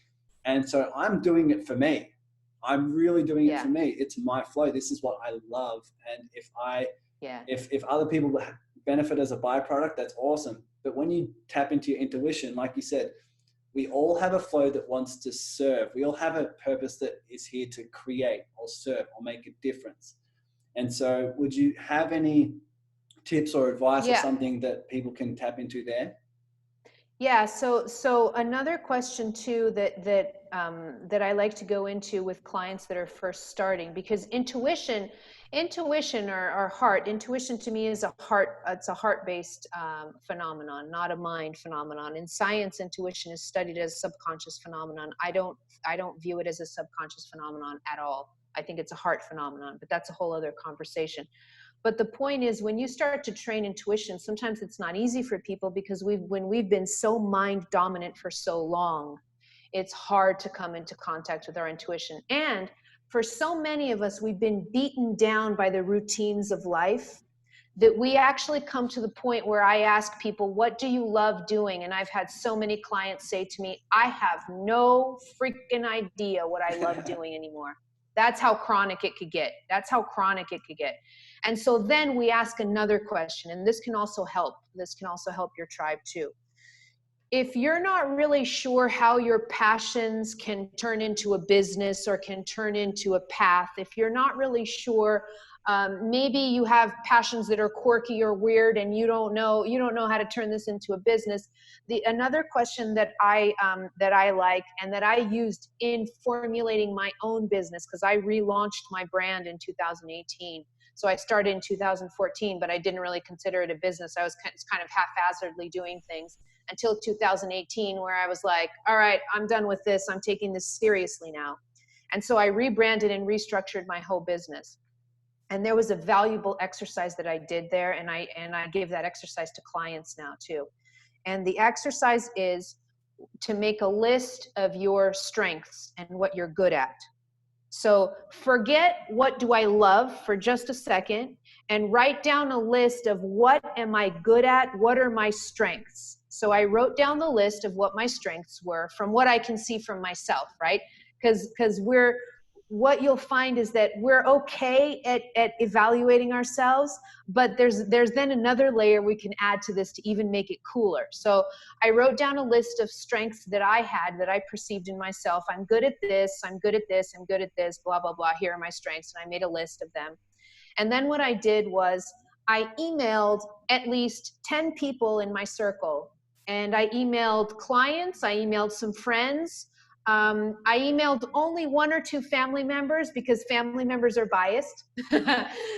And so I'm doing it for me. I'm really doing it for me. It's my flow. This is what I love. And if other people benefit as a byproduct, that's awesome. But when you tap into your intuition, like you said, we all have a flow that wants to serve. We all have a purpose that is here to create or serve or make a difference. And so would you have any tips or advice or something that people can tap into there? Yeah. So another question too that I like to go into with clients that are first starting, because intuition or heart, intuition to me is it's a heart-based phenomenon, not a mind phenomenon. In science, intuition is studied as a subconscious phenomenon. I don't view it as a subconscious phenomenon at all. I think it's a heart phenomenon, but that's a whole other conversation. But the point is, when you start to train intuition, sometimes it's not easy for people because when we've been so mind dominant for so long, it's hard to come into contact with our intuition. And for so many of us, we've been beaten down by the routines of life that we actually come to the point where I ask people, what do you love doing? And I've had so many clients say to me, I have no freaking idea what I love doing anymore. That's how chronic it could get. And so then we ask another question, and this can also help. This can also help your tribe too. If you're not really sure how your passions can turn into a business or can turn into a path, if you're not really sure, maybe you have passions that are quirky or weird and you don't know how to turn this into a business. Another question that I like and that I used in formulating my own business, because I relaunched my brand in 2018. So I started in 2014, but I didn't really consider it a business. I was kind of haphazardly doing things until 2018, where I was like, all right, I'm done with this. I'm taking this seriously now. And so I rebranded and restructured my whole business. And there was a valuable exercise that I did there. And I give that exercise to clients now too. And the exercise is to make a list of your strengths and what you're good at. So forget what do I love for just a second and write down a list of what am I good at? What are my strengths? So I wrote down the list of what my strengths were from what I can see from myself, right? Because what you'll find is that we're okay at evaluating ourselves, but there's then another layer we can add to this to even make it cooler. So I wrote down a list of strengths that I had, that I perceived in myself. I'm good at this, I'm good at this, I'm good at this, blah, blah, blah. Here are my strengths. And I made a list of them. And then what I did was I emailed at least 10 people in my circle. And I emailed clients, I emailed some friends. I emailed only 1 or 2 family members because family members are biased.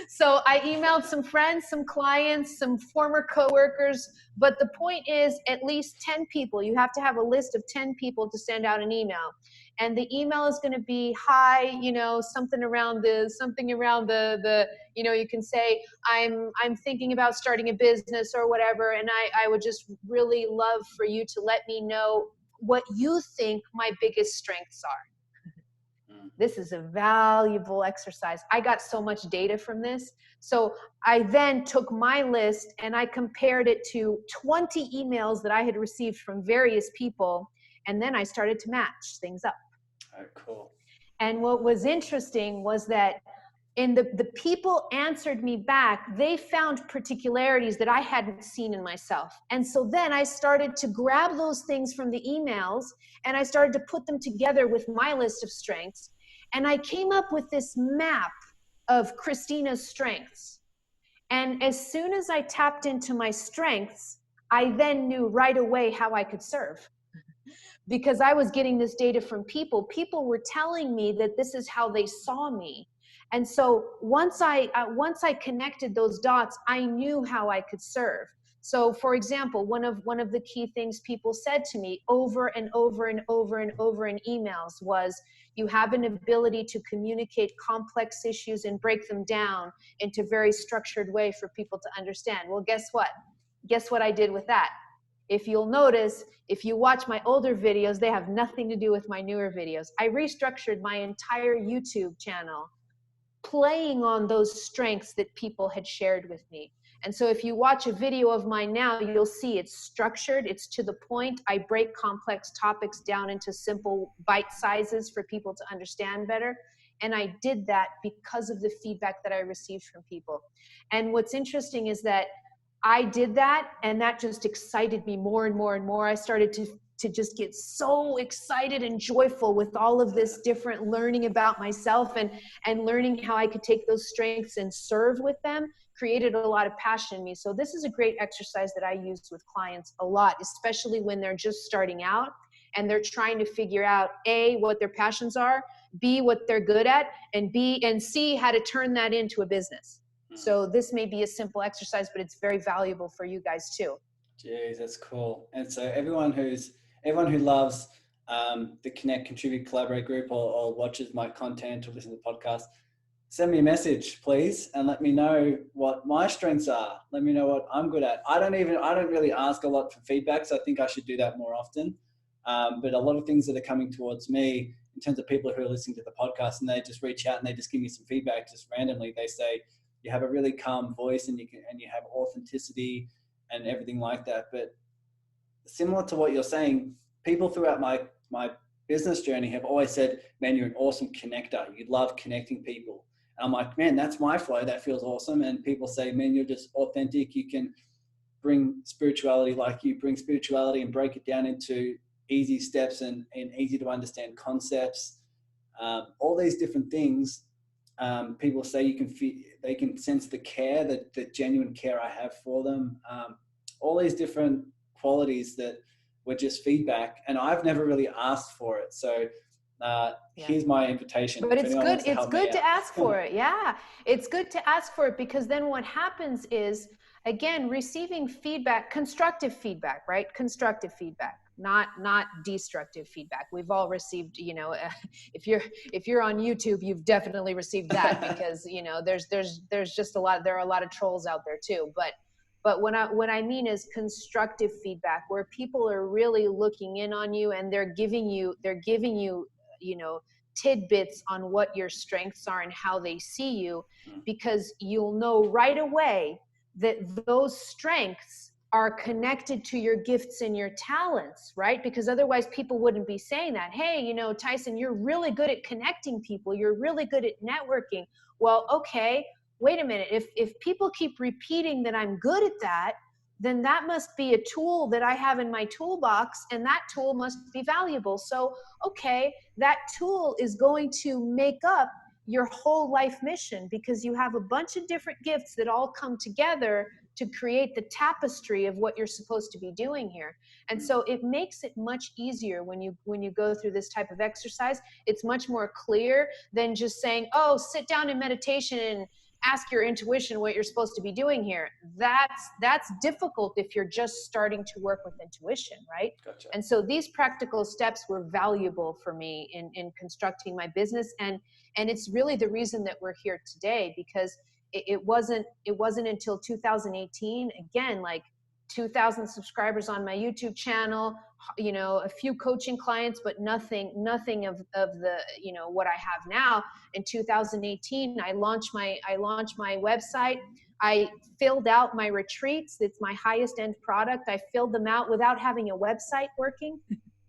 So I emailed some friends, some clients, some former coworkers. But the point is at least 10 people. You have to have a list of 10 people to send out an email. And the email is going to be, hi, something around the, you can say, I'm thinking about starting a business or whatever. And I would just really love for you to let me know what you think my biggest strengths are. This is a valuable exercise. I got so much data from this. So I then took my list and I compared it to 20 emails that I had received from various people. And then I started to match things up. Oh, cool. And what was interesting was that the people answered me back, they found particularities that I hadn't seen in myself. And so then I started to grab those things from the emails and I started to put them together with my list of strengths. And I came up with this map of Christina's strengths. And as soon as I tapped into my strengths, I then knew right away how I could serve. Because I was getting this data from people. People were telling me that this is how they saw me. And so once I connected those dots, I knew how I could serve. So for example, one of the key things people said to me over and over and over and over in emails was, you have an ability to communicate complex issues and break them down into a very structured way for people to understand. Well, guess what? Guess what I did with that? If you'll notice, if you watch my older videos, they have nothing to do with my newer videos. I restructured my entire YouTube channel playing on those strengths that people had shared with me. And so if you watch a video of mine now, you'll see it's structured, it's to the point. I break complex topics down into simple bite sizes for people to understand better. And I did that because of the feedback that I received from people. And what's interesting is that I did that, and that just excited me more and more and more. I started to just get so excited and joyful with all of this different learning about myself and learning how I could take those strengths and serve with them, created a lot of passion in me. So this is a great exercise that I use with clients a lot, especially when they're just starting out and they're trying to figure out A, what their passions are, B, what they're good at, and C, how to turn that into a business. So this may be a simple exercise, but it's very valuable for you guys too. Jeez, that's cool. And so everyone who loves the Connect, Contribute, Collaborate group or watches my content or listens to the podcast, send me a message, please, and let me know what my strengths are. Let me know what I'm good at. I don't really ask a lot for feedback, so I think I should do that more often. But a lot of things that are coming towards me in terms of people who are listening to the podcast and they just reach out and they just give me some feedback just randomly. They say, you have a really calm voice and you have authenticity and everything like that. But similar to what you're saying, people throughout my business journey have always said, man, you're an awesome connector. You love connecting people. And I'm like, man, that's my flow. That feels awesome. And people say, man, you're just authentic. You can bring spirituality like you bring spirituality and break it down into easy steps and easy to understand concepts. All these different things. People say you can feel, they can sense the care, the genuine care I have for them. All these different qualities that were just feedback, and I've never really asked for it. So here's my invitation. But it's good. It's good to ask for it. Yeah, it's good to ask for it, because then what happens is, again, receiving feedback, constructive feedback, right? Constructive feedback. Not destructive feedback. We've all received, if you're on YouTube, you've definitely received that because, there's just there are a lot of trolls out there too. But what I mean is constructive feedback, where people are really looking in on you and they're giving you, tidbits on what your strengths are and how they see you, because you'll know right away that those strengths are connected to your gifts and your talents, right? Because otherwise people wouldn't be saying that. Hey, you know, Tyson, you're really good at connecting people. You're really good at networking. Well, okay, wait a minute. If people keep repeating that I'm good at that, then that must be a tool that I have in my toolbox, and that tool must be valuable. So, okay, that tool is going to make up your whole life mission, because you have a bunch of different gifts that all come together to create the tapestry of what you're supposed to be doing here. And so it makes it much easier when you go through this type of exercise. It's much more clear than just saying, oh, sit down in meditation and ask your intuition what you're supposed to be doing here. That's difficult if you're just starting to work with intuition, right? Gotcha. And so these practical steps were valuable for me in constructing my business. And it's really the reason that we're here today, because it wasn't until 2018, again, like 2,000 subscribers on my YouTube channel, you know, a few coaching clients, but nothing of the, you know, what I have now. In 2018, I launched my website. I filled out my retreats. It's my highest end product. I filled them out without having a website working.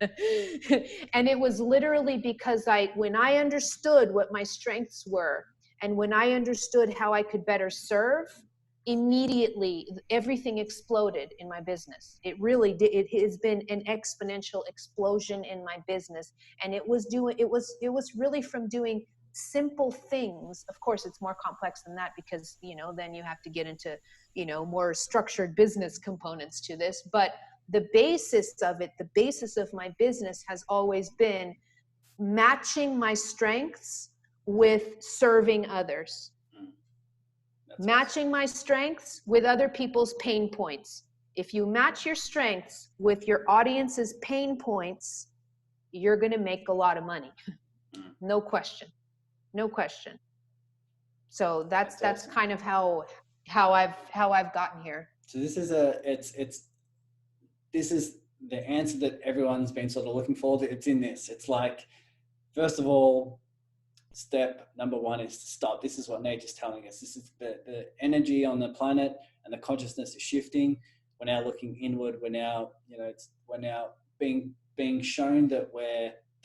And it was literally because when I understood what my strengths were, and when I understood how I could better serve, immediately everything exploded in my business. It really did. It has been an exponential explosion in my business. And it was really from doing simple things. Of course, it's more complex than that, because, you know, then you have to get into, you know, more structured business components to this. But the basis of it, the basis of my business has always been matching my strengths with serving others. Matching my strengths with other people's pain points. If you match your strengths with your audience's pain points, you're going to make a lot of money. No question. No question. So that's awesome. Kind of how I've gotten here. So this is this is the answer that everyone's been sort of looking for. It's in this. It's like, first of all, step number one is to stop. This is what nature's telling us. This is the energy on the planet, and the consciousness is shifting. We're now looking inward. We're now, you know, we're now being shown that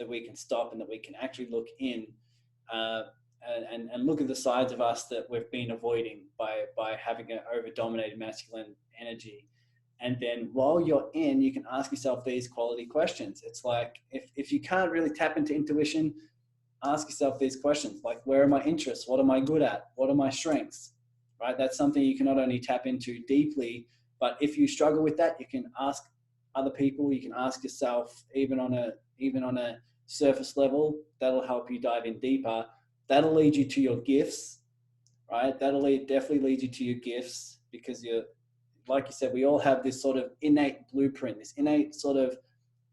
we can stop, and that we can actually look in, and look at the sides of us that we've been avoiding by having an over-dominated masculine energy. And then while you're in, you can ask yourself these quality questions. It's like, if you can't really tap into intuition, ask yourself these questions, like, where are my interests? What am I good at? What are my strengths? Right? That's something you can not only tap into deeply, but if you struggle with that, you can ask other people. You can ask yourself, even on a surface level. That'll help you dive in deeper. That'll lead you to your gifts, right? That'll definitely lead you to your gifts, because you're, like you said, we all have this sort of innate blueprint, this innate sort of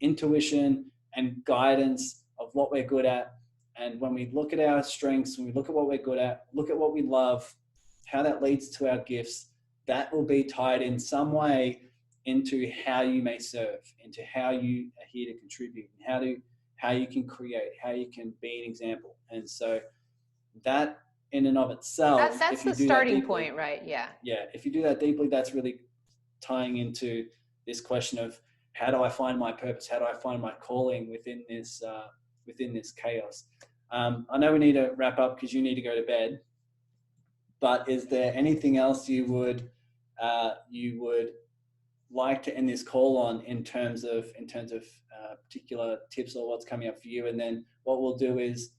intuition and guidance of what we're good at. And when we look at our strengths, when we look at what we're good at, look at what we love, how that leads to our gifts, that will be tied in some way into how you may serve, into how you are here to contribute, and how you can create, how you can be an example. And so that in and of itself, that's the starting point, right? Yeah. Yeah. If you do that deeply, that's really tying into this question of, how do I find my purpose? How do I find my calling within this chaos? I know we need to wrap up because you need to go to bed, but is there anything else you would like to end this call on in terms of particular tips or what's coming up for you? And then what we'll do is,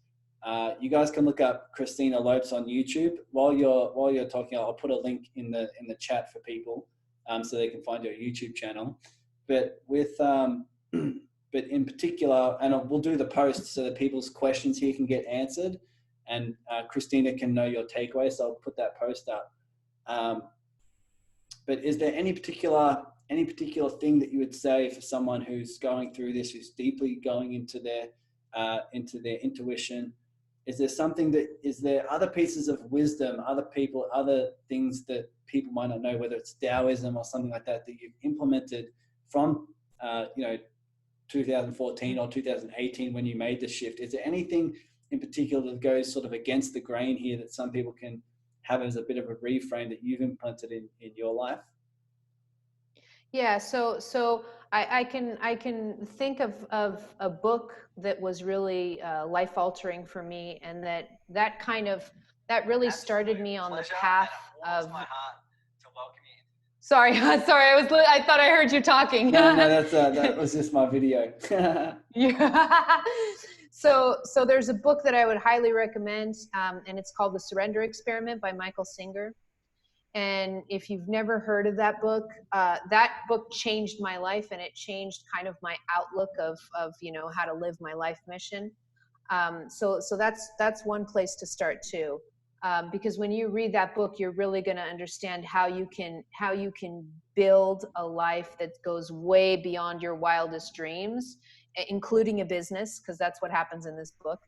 you guys can look up Christina Lopes on YouTube. While you're talking, I'll put a link in the chat for people, so they can find your YouTube channel. But but in particular, and we'll do the post so that people's questions here can get answered, and Christina can know your takeaway. So I'll put that post up. But is there any particular thing that you would say for someone who's going through this, who's deeply going into their intuition? Is there other pieces of wisdom, other things that people might not know, whether it's Taoism or something like that you've implemented from 2014 or 2018 when you made the shift? Is there anything in particular that goes sort of against the grain here that some people can have as a bit of a reframe that you've implemented in your life? Yeah, so I can think of a book that was really life altering for me, and that really started me on the path of. Sorry, sorry, I thought I heard you talking. No, that was just my video. Yeah. So there's a book that I would highly recommend, and it's called The Surrender Experiment by Michael Singer. And if you've never heard of that book changed my life, and it changed kind of my outlook of how to live my life mission. So that's one place to start too, because when you read that book, you're really going to understand how you can build a life that goes way beyond your wildest dreams, including a business, because that's what happens in this book.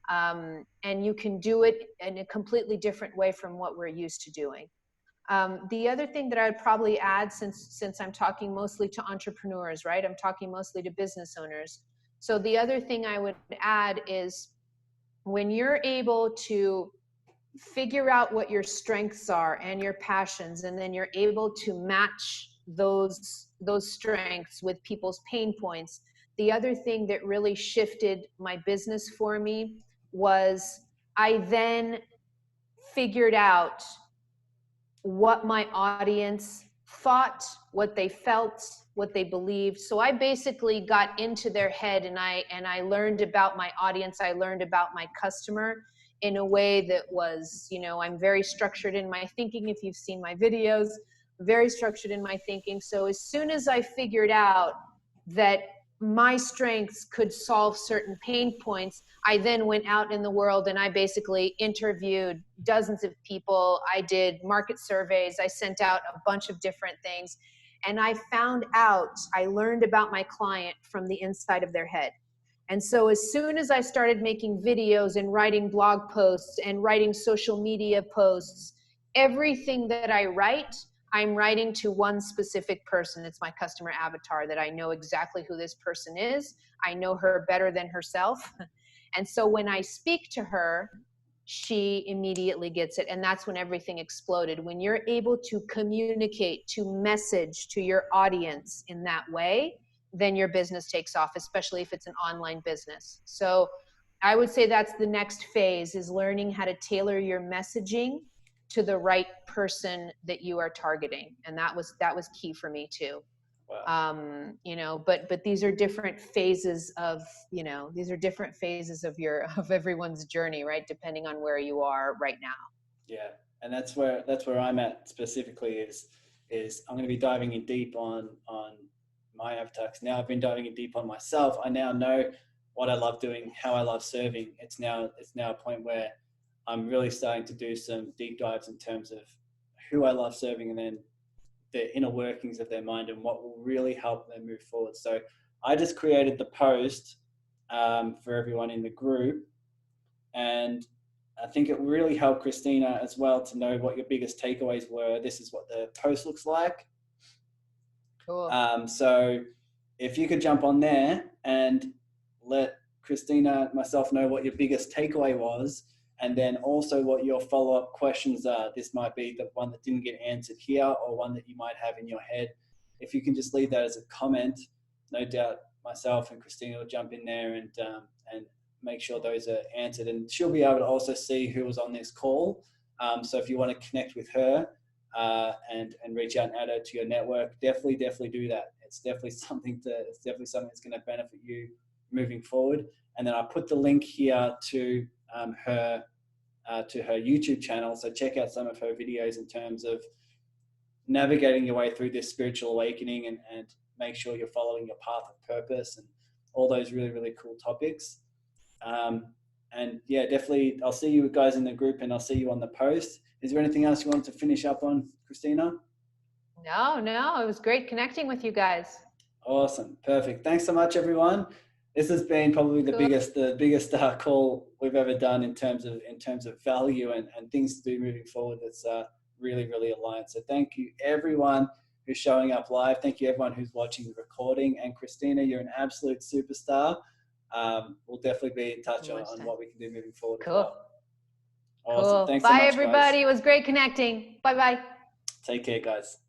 And you can do it in a completely different way from what we're used to doing. The other thing that I would probably add, since I'm talking mostly to entrepreneurs, right? I'm talking mostly to business owners. So the other thing I would add is, when you're able to figure out what your strengths are and your passions, and then you're able to match those strengths with people's pain points. The other thing that really shifted my business for me was, I then figured out what my audience thought, what they felt, what they believed. So I basically got into their head, and I learned about my audience. I learned about my customer in a way that was, I'm very structured in my thinking. If you've seen my videos, very structured in my thinking. So as soon as I figured out that my strengths could solve certain pain points, I then went out in the world and I basically interviewed dozens of people. I did market surveys. I sent out a bunch of different things. And I learned about my client from the inside of their head. And so as soon as I started making videos and writing blog posts and writing social media posts, everything that I write, I'm writing to one specific person. It's my customer avatar, that I know exactly who this person is. I know her better than herself. And so when I speak to her, she immediately gets it. And that's when everything exploded. When you're able to communicate, to message to your audience in that way, then your business takes off, especially if it's an online business. So I would say that's the next phase, is learning how to tailor your messaging to the right person that you are targeting. And that was key for me too. Wow. But these are different phases of, of everyone's journey, right? Depending on where you are right now. Yeah, and that's where I'm at specifically, is I'm going to be diving in deep on my avatar. 'Cause now I've been diving in deep on myself. I now know what I love doing, how I love serving. It's now a point where I'm really starting to do some deep dives in terms of who I love serving, and then the inner workings of their mind and what will really help them move forward. So I just created the post for everyone in the group, and I think it really helped Christina as well to know what your biggest takeaways were. This is what the post looks like. Cool. So if you could jump on there and let Christina, myself, know what your biggest takeaway was, and then also what your follow-up questions are. This might be the one that didn't get answered here, or one that you might have in your head. If you can just leave that as a comment, no doubt myself and Christina will jump in there and make sure those are answered. And she'll be able to also see who was on this call. So if you want to connect with her and reach out and add her to your network, definitely do that. It's definitely something that's going to benefit you moving forward. And then I put the link here to her YouTube channel. So check out some of her videos in terms of navigating your way through this spiritual awakening, and make sure you're following your path of purpose and all those really, really cool topics. And yeah, definitely I'll see you guys in the group, and I'll see you on the post. Is there anything else you want to finish up on, Christina? No, it was great connecting with you guys. Awesome. Perfect. Thanks so much, everyone. This has been probably the biggest call we've ever done in terms of value and things to do moving forward. That's really, really aligned. So thank you everyone who's showing up live. Thank you everyone who's watching the recording. And Christina, you're an absolute superstar. We'll definitely be in touch on what we can do moving forward. Cool. As well. Awesome. Cool. Thanks Bye, so much, everybody. guys. It was great connecting. Bye-bye. Take care, guys.